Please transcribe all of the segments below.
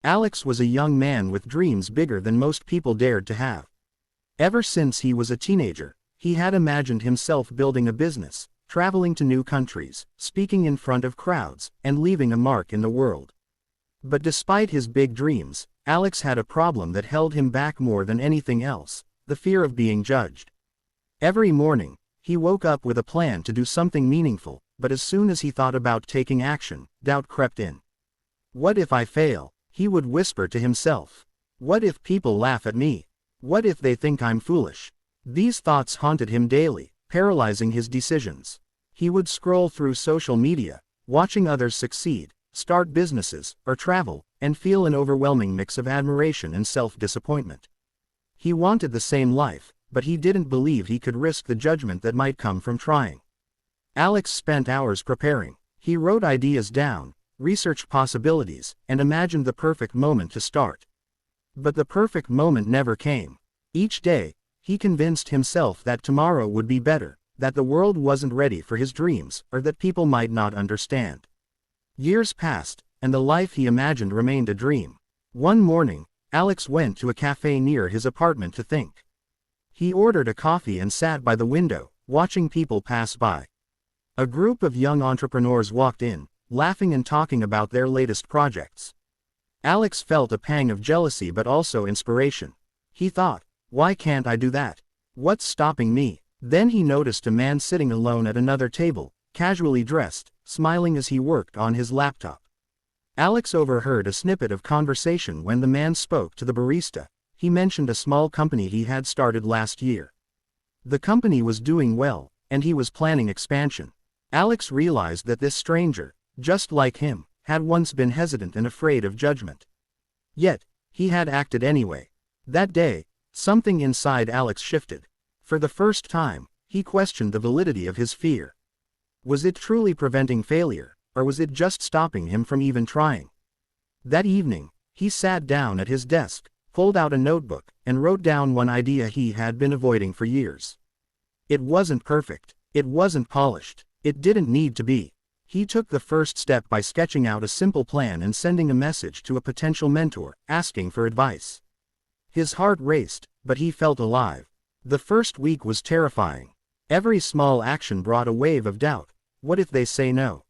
Alex was a young man with dreams bigger than most people dared to have. Ever since he was a teenager, he had imagined himself building a business, traveling to new countries, speaking in front of crowds, and leaving a mark in the world. But despite his big dreams, Alex had a problem that held him back more than anything else: the fear of being judged. Every morning, he woke up with a plan to do something meaningful, but as soon as he thought about taking action, doubt crept in. What if I fail? He would whisper to himself. What if people laugh at me? What if they think I'm foolish? These thoughts haunted him daily, paralyzing his decisions. He would scroll through social media, watching others succeed, start businesses, or travel, and feel an overwhelming mix of admiration and self-disappointment. He wanted the same life, but he didn't believe he could risk the judgment that might come from trying. Alex spent hours preparing. He wrote ideas down, researched possibilities, and imagined the perfect moment to start. But the perfect moment never came. Each day, he convinced himself that tomorrow would be better, that the world wasn't ready for his dreams, or that people might not understand. Years passed, and the life he imagined remained a dream. One morning, Alex went to a cafe near his apartment to think. He ordered a coffee and sat by the window, watching people pass by. A group of young entrepreneurs walked in, laughing and talking about their latest projects. Alex felt a pang of jealousy but also inspiration. He thought, why can't I do that? What's stopping me? Then he noticed a man sitting alone at another table, casually dressed, smiling as he worked on his laptop. Alex overheard a snippet of conversation when the man spoke to the barista. He mentioned a small company he had started last year. The company was doing well, and he was planning expansion. Alex realized that this stranger, just like him, had once been hesitant and afraid of judgment. Yet, he had acted anyway. That day, something inside Alex shifted. For the first time, he questioned the validity of his fear. Was it truly preventing failure, or was it just stopping him from even trying? That evening, he sat down at his desk, pulled out a notebook, and wrote down one idea he had been avoiding for years. It wasn't perfect. It wasn't polished. It didn't need to be. He took the first step by sketching out a simple plan and sending a message to a potential mentor, asking for advice. His heart raced, but he felt alive. The first week was terrifying. Every small action brought a wave of doubt. What if they say no?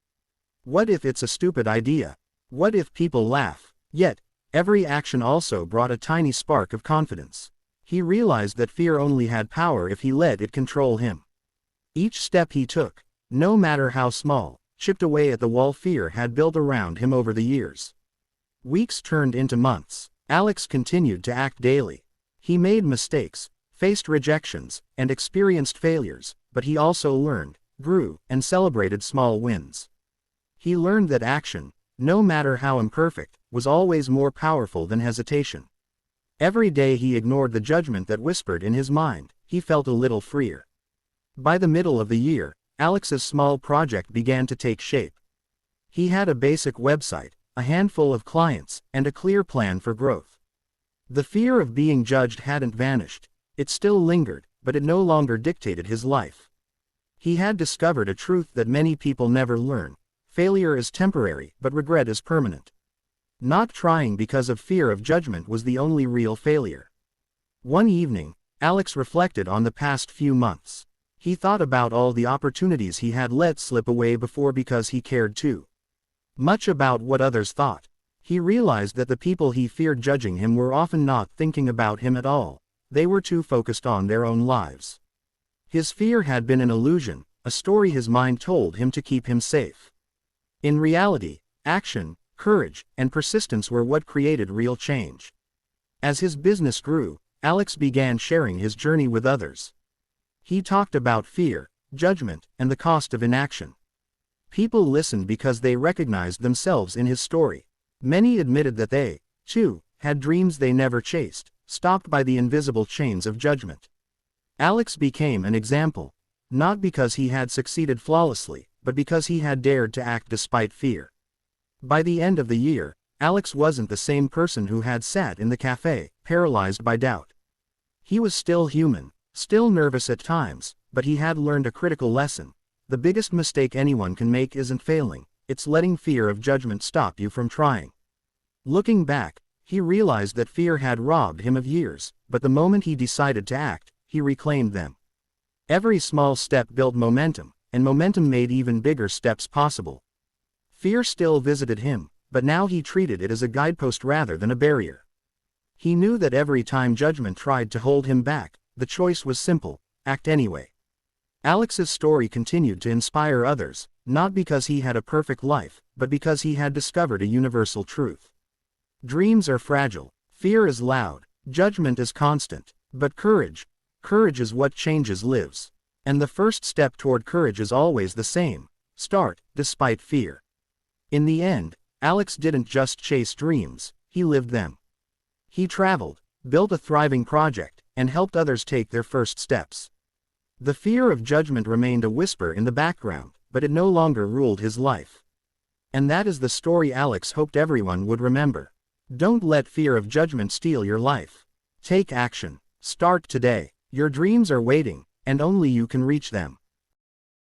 What if it's a stupid idea? What if people laugh? Yet, every action also brought a tiny spark of confidence. He realized that fear only had power if he let it control him. Each step he took, no matter how small, chipped away at the wall fear had built around him over the years. Weeks turned into months. Alex continued to act daily. He made mistakes, faced rejections, and experienced failures, but he also learned, grew, and celebrated small wins. He learned that action, no matter how imperfect, was always more powerful than hesitation. Every day he ignored the judgment that whispered in his mind. He felt a little freer. By the middle of the year, Alex's small project began to take shape. He had a basic website, a handful of clients, and a clear plan for growth. The fear of being judged hadn't vanished. It still lingered, but it no longer dictated his life. He had discovered a truth that many people never learn: failure is temporary, but regret is permanent. Not trying because of fear of judgment was the only real failure. One evening, Alex reflected on the past few months. He thought about all the opportunities he had let slip away before because he cared too much about what others thought. He realized that the people he feared judging him were often not thinking about him at all. They were too focused on their own lives. His fear had been an illusion, a story his mind told him to keep him safe. In reality, action, courage, and persistence were what created real change. As his business grew, Alex began sharing his journey with others. He talked about fear, judgment, and the cost of inaction. People listened because they recognized themselves in his story. Many admitted that they, too, had dreams they never chased, stopped by the invisible chains of judgment. Alex became an example, not because he had succeeded flawlessly, but because he had dared to act despite fear. By the end of the year, Alex wasn't the same person who had sat in the cafe, paralyzed by doubt. He was still human, still nervous at times, but he had learned a critical lesson. The biggest mistake anyone can make isn't failing, it's letting fear of judgment stop you from trying. Looking back, He realized that fear had robbed him of years, but the moment he decided to act, he reclaimed them. Every small step built momentum, and momentum made even bigger steps possible. Fear still visited him, but now he treated it as a guidepost rather than a barrier. He knew that every time judgment tried to hold him back, the choice was simple: act anyway. Alex's story continued to inspire others, not because he had a perfect life, but because he had discovered a universal truth. Dreams are fragile, fear is loud, judgment is constant, but courage is what changes lives. And the first step toward courage is always the same: start, despite fear. In the end, Alex didn't just chase dreams, he lived them. He traveled, built a thriving project, and helped others take their first steps. The fear of judgment remained a whisper in the background, but it no longer ruled his life. And that is the story Alex hoped everyone would remember. Don't let fear of judgment steal your life. Take action. Start today. Your dreams are waiting, and only you can reach them.